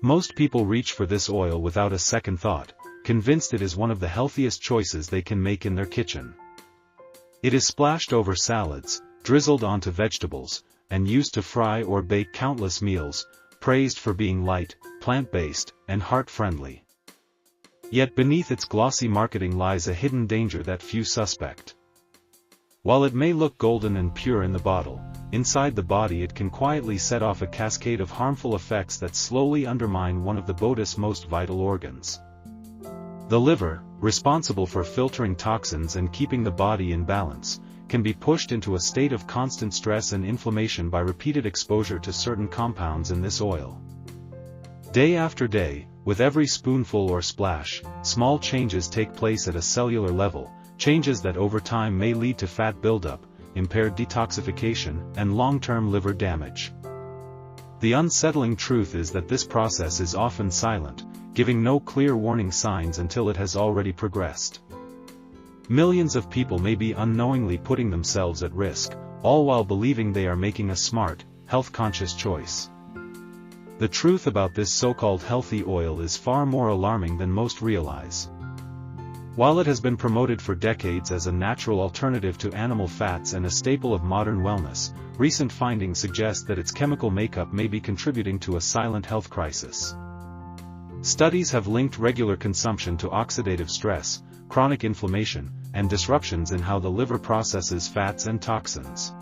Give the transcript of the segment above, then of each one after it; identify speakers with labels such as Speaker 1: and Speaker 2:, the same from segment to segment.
Speaker 1: Most people reach for this oil without a second thought, convinced it is one of the healthiest choices they can make in their kitchen. It is splashed over salads, drizzled onto vegetables, and used to fry or bake countless meals, praised for being light, plant-based, and heart-friendly. Yet beneath its glossy marketing lies a hidden danger that few suspect. While it may look golden and pure in the bottle, inside the body it can quietly set off a cascade of harmful effects that slowly undermine one of the body's most vital organs. The liver, responsible for filtering toxins and keeping the body in balance, can be pushed into a state of constant stress and inflammation by repeated exposure to certain compounds in this oil. Day after day, with every spoonful or splash, small changes take place at a cellular level, changes that over time may lead to fat buildup, impaired detoxification, and long-term liver damage. The unsettling truth is that this process is often silent, giving no clear warning signs until it has already progressed. Millions of people may be unknowingly putting themselves at risk, all while believing they are making a smart, health-conscious choice. The truth about this so-called healthy oil is far more alarming than most realize. While it has been promoted for decades as a natural alternative to animal fats and a staple of modern wellness, recent findings suggest that its chemical makeup may be contributing to a silent health crisis. Studies have linked regular consumption to oxidative stress, chronic inflammation, and disruptions in how the liver processes fats and toxins.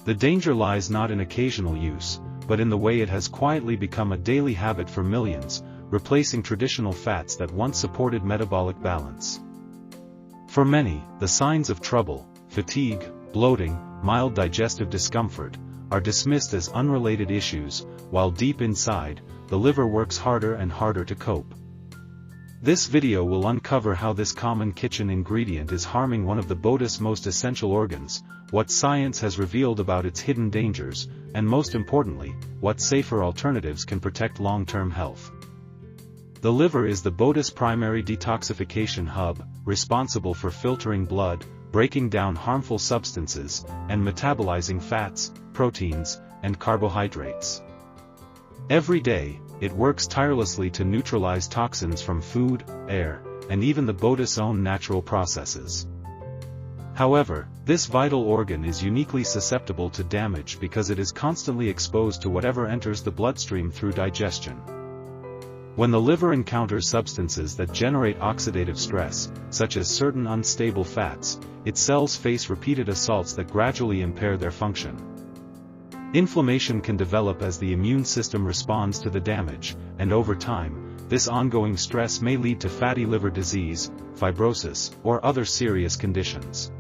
Speaker 1: The danger lies not in occasional use, but in the way it has quietly become a daily habit for millions, replacing traditional fats that once supported metabolic balance. For many, the signs of trouble, fatigue, bloating, mild digestive discomfort, are dismissed as unrelated issues, while deep inside, the liver works harder and harder to cope. This video will uncover how this common kitchen ingredient is harming one of the body's most essential organs, what science has revealed about its hidden dangers, and most importantly, what safer alternatives can protect long-term health. The liver is the body's primary detoxification hub, responsible for filtering blood, breaking down harmful substances, and metabolizing fats, proteins, and carbohydrates. Every day, it works tirelessly to neutralize toxins from food, air, and even the body's own natural processes. However, this vital organ is uniquely susceptible to damage because it is constantly exposed to whatever enters the bloodstream through digestion. When the liver encounters substances that generate oxidative stress, such as certain unstable fats, its cells face repeated assaults that gradually impair their function. Inflammation can develop as the immune system responds to the damage, and over time, this ongoing stress may lead to fatty liver disease, fibrosis, or other serious conditions.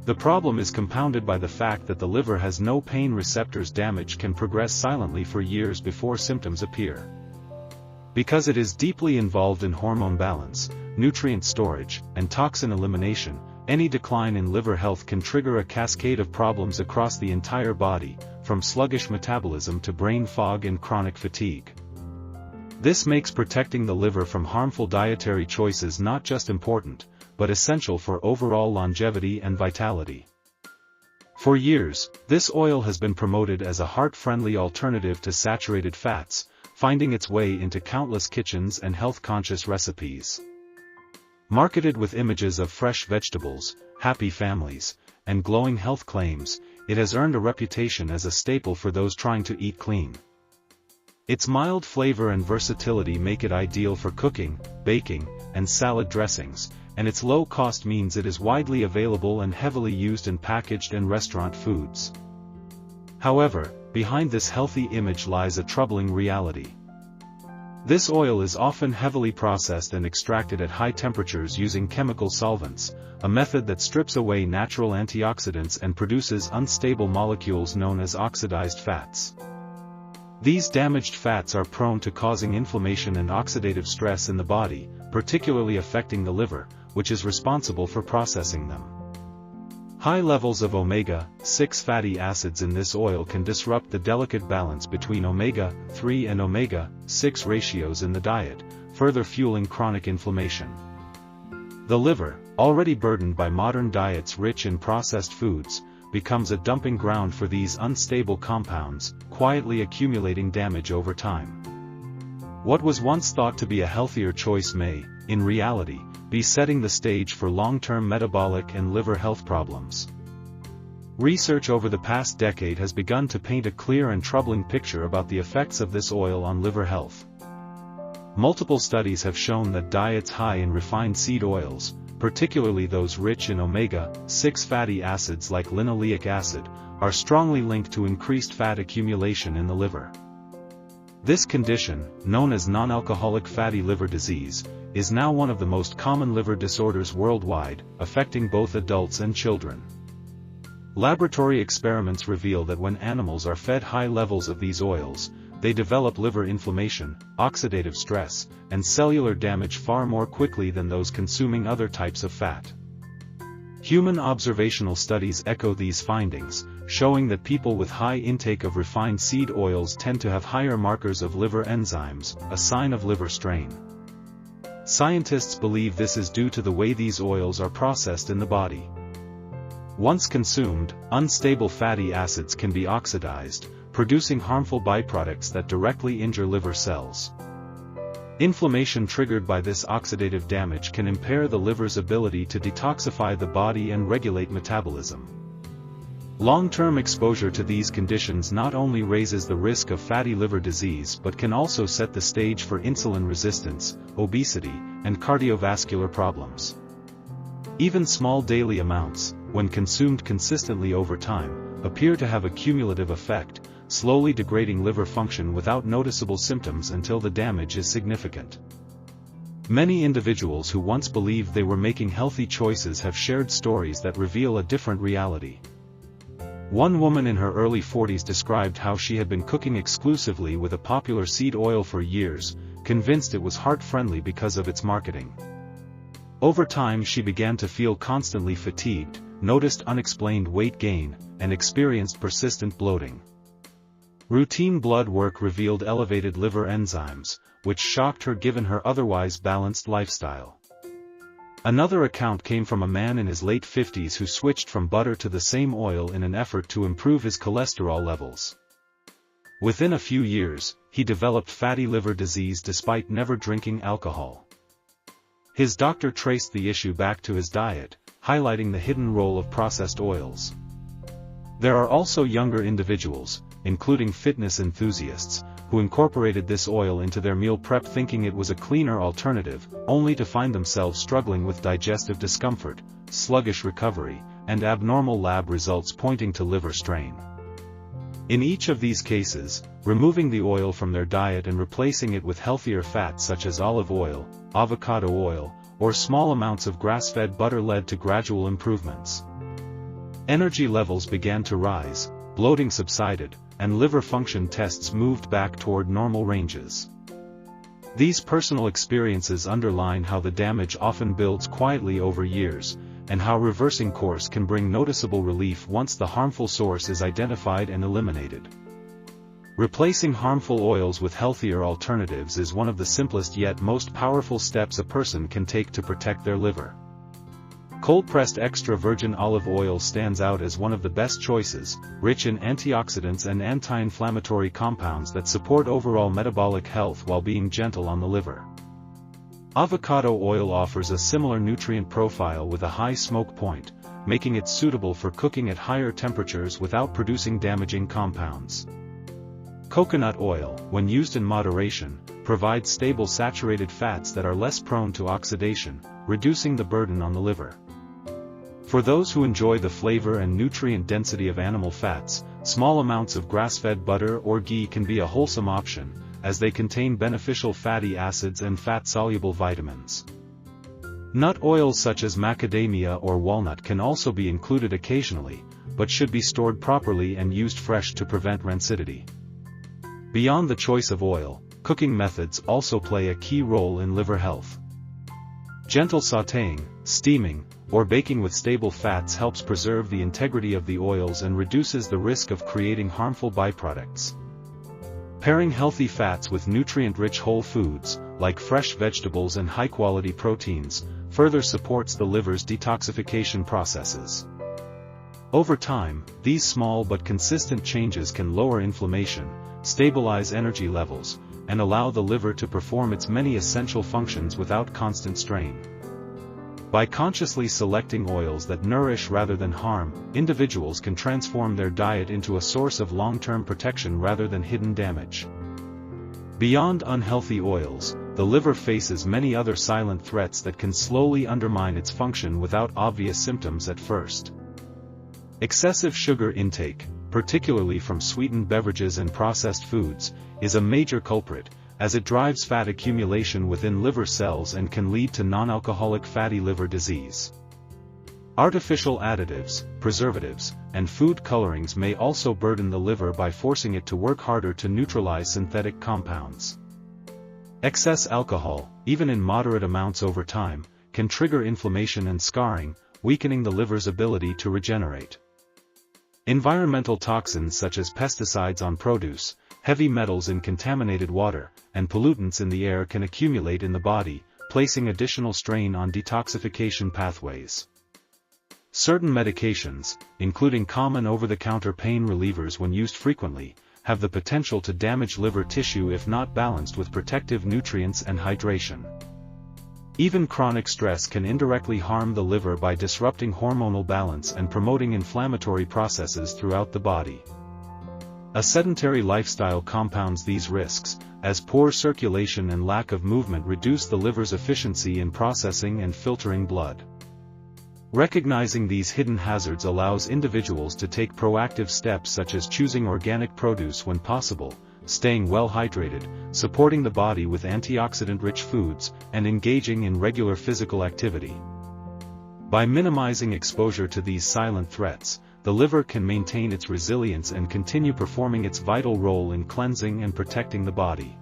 Speaker 1: The problem is compounded by the fact that the liver has no pain receptors. Damage can progress silently for years before symptoms appear. Because it is deeply involved in hormone balance, nutrient storage, and toxin elimination, any decline in liver health can trigger a cascade of problems across the entire body, from sluggish metabolism to brain fog and chronic fatigue. This makes protecting the liver from harmful dietary choices not just important, but essential for overall longevity and vitality. For years, this oil has been promoted as a heart-friendly alternative to saturated fats, finding its way into countless kitchens and health-conscious recipes. Marketed with images of fresh vegetables, happy families, and glowing health claims, it has earned a reputation as a staple for those trying to eat clean. Its mild flavor and versatility make it ideal for cooking, baking, and salad dressings, and its low cost means it is widely available and heavily used in packaged and restaurant foods. However, behind this healthy image lies a troubling reality. This oil is often heavily processed and extracted at high temperatures using chemical solvents, a method that strips away natural antioxidants and produces unstable molecules known as oxidized fats. These damaged fats are prone to causing inflammation and oxidative stress in the body, particularly affecting the liver, which is responsible for processing them. High levels omega-6 fatty acids in this oil can disrupt the delicate balance between omega-3 and omega-6 ratios in the diet, further fueling chronic inflammation. The liver, already burdened by modern diets rich in processed foods, becomes a dumping ground for these unstable compounds, quietly accumulating damage over time. What was once thought to be a healthier choice may, in reality, be setting the stage for long-term metabolic and liver health problems. Research over the past decade has begun to paint a clear and troubling picture about the effects of this oil on liver health. Multiple studies have shown that diets high in refined seed oils, particularly those rich in omega-6 fatty acids like linoleic acid, are strongly linked to increased fat accumulation in the liver. This condition, known as non-alcoholic fatty liver disease, is now one of the most common liver disorders worldwide, affecting both adults and children. Laboratory experiments reveal that when animals are fed high levels of these oils, they develop liver inflammation, oxidative stress, and cellular damage far more quickly than those consuming other types of fat. Human observational studies echo these findings, showing that people with high intake of refined seed oils tend to have higher markers of liver enzymes, a sign of liver strain. Scientists believe this is due to the way these oils are processed in the body. Once consumed, unstable fatty acids can be oxidized, producing harmful byproducts that directly injure liver cells. Inflammation triggered by this oxidative damage can impair the liver's ability to detoxify the body and regulate metabolism. Long-term exposure to these conditions not only raises the risk of fatty liver disease but can also set the stage for insulin resistance, obesity, and cardiovascular problems. Even small daily amounts, when consumed consistently over time, appear to have a cumulative effect, slowly degrading liver function without noticeable symptoms until the damage is significant. Many individuals who once believed they were making healthy choices have shared stories that reveal a different reality. One woman in her early 40s described how she had been cooking exclusively with a popular seed oil for years, convinced it was heart-friendly because of its marketing. Over time she began to feel constantly fatigued, noticed unexplained weight gain, and experienced persistent bloating. Routine blood work revealed elevated liver enzymes, which shocked her given her otherwise balanced lifestyle. Another account came from a man in his late 50s who switched from butter to the same oil in an effort to improve his cholesterol levels. Within a few years, he developed fatty liver disease despite never drinking alcohol. His doctor traced the issue back to his diet, highlighting the hidden role of processed oils. There are also younger individuals, including fitness enthusiasts, who incorporated this oil into their meal prep thinking it was a cleaner alternative, only to find themselves struggling with digestive discomfort, sluggish recovery, and abnormal lab results pointing to liver strain. In each of these cases, removing the oil from their diet and replacing it with healthier fats such as olive oil, avocado oil, or small amounts of grass-fed butter led to gradual improvements. Energy levels began to rise, bloating subsided, and liver function tests moved back toward normal ranges. These personal experiences underline how the damage often builds quietly over years, and how reversing course can bring noticeable relief once the harmful source is identified and eliminated. Replacing harmful oils with healthier alternatives is one of the simplest yet most powerful steps a person can take to protect their liver. Cold-pressed extra virgin olive oil stands out as one of the best choices, rich in antioxidants and anti-inflammatory compounds that support overall metabolic health while being gentle on the liver. Avocado oil offers a similar nutrient profile with a high smoke point, making it suitable for cooking at higher temperatures without producing damaging compounds. Coconut oil, when used in moderation, provides stable saturated fats that are less prone to oxidation, reducing the burden on the liver. For those who enjoy the flavor and nutrient density of animal fats, small amounts of grass-fed butter or ghee can be a wholesome option, as they contain beneficial fatty acids and fat-soluble vitamins. Nut oils such as macadamia or walnut can also be included occasionally, but should be stored properly and used fresh to prevent rancidity. Beyond the choice of oil, cooking methods also play a key role in liver health. Gentle sautéing, steaming, or baking with stable fats helps preserve the integrity of the oils and reduces the risk of creating harmful byproducts. Pairing healthy fats with nutrient-rich whole foods, like fresh vegetables and high-quality proteins, further supports the liver's detoxification processes. Over time, these small but consistent changes can lower inflammation, stabilize energy levels, and allow the liver to perform its many essential functions without constant strain. By consciously selecting oils that nourish rather than harm, individuals can transform their diet into a source of long-term protection rather than hidden damage. Beyond unhealthy oils, the liver faces many other silent threats that can slowly undermine its function without obvious symptoms at first. Excessive sugar intake, particularly from sweetened beverages and processed foods, is a major culprit, as it drives fat accumulation within liver cells and can lead to non-alcoholic fatty liver disease. Artificial additives, preservatives, and food colorings may also burden the liver by forcing it to work harder to neutralize synthetic compounds. Excess alcohol, even in moderate amounts over time, can trigger inflammation and scarring, weakening the liver's ability to regenerate. Environmental toxins such as pesticides on produce, heavy metals in contaminated water, and pollutants in the air can accumulate in the body, placing additional strain on detoxification pathways. Certain medications, including common over-the-counter pain relievers when used frequently, have the potential to damage liver tissue if not balanced with protective nutrients and hydration. Even chronic stress can indirectly harm the liver by disrupting hormonal balance and promoting inflammatory processes throughout the body. A sedentary lifestyle compounds these risks, as poor circulation and lack of movement reduce the liver's efficiency in processing and filtering blood. Recognizing these hidden hazards allows individuals to take proactive steps such as choosing organic produce when possible, staying well hydrated, supporting the body with antioxidant-rich foods, and engaging in regular physical activity. By minimizing exposure to these silent threats, the liver can maintain its resilience and continue performing its vital role in cleansing and protecting the body.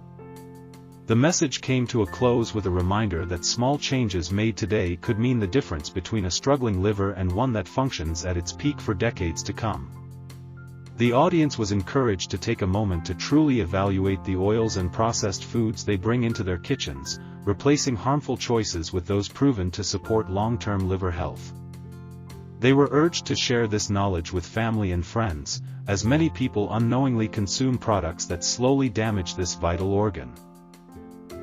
Speaker 1: The message came to a close with a reminder that small changes made today could mean the difference between a struggling liver and one that functions at its peak for decades to come. The audience was encouraged to take a moment to truly evaluate the oils and processed foods they bring into their kitchens, replacing harmful choices with those proven to support long-term liver health. They were urged to share this knowledge with family and friends, as many people unknowingly consume products that slowly damage this vital organ.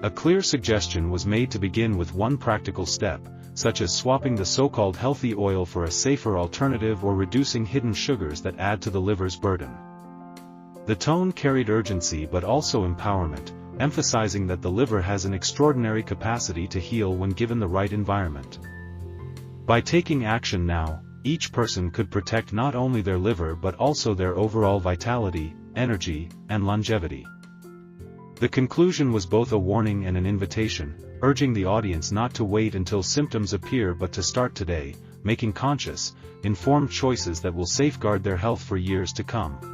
Speaker 1: A clear suggestion was made to begin with one practical step, such as swapping the so-called healthy oil for a safer alternative or reducing hidden sugars that add to the liver's burden. The tone carried urgency but also empowerment, emphasizing that the liver has an extraordinary capacity to heal when given the right environment. By taking action now, each person could protect not only their liver but also their overall vitality, energy, and longevity. The conclusion was both a warning and an invitation, urging the audience not to wait until symptoms appear but to start today, making conscious, informed choices that will safeguard their health for years to come.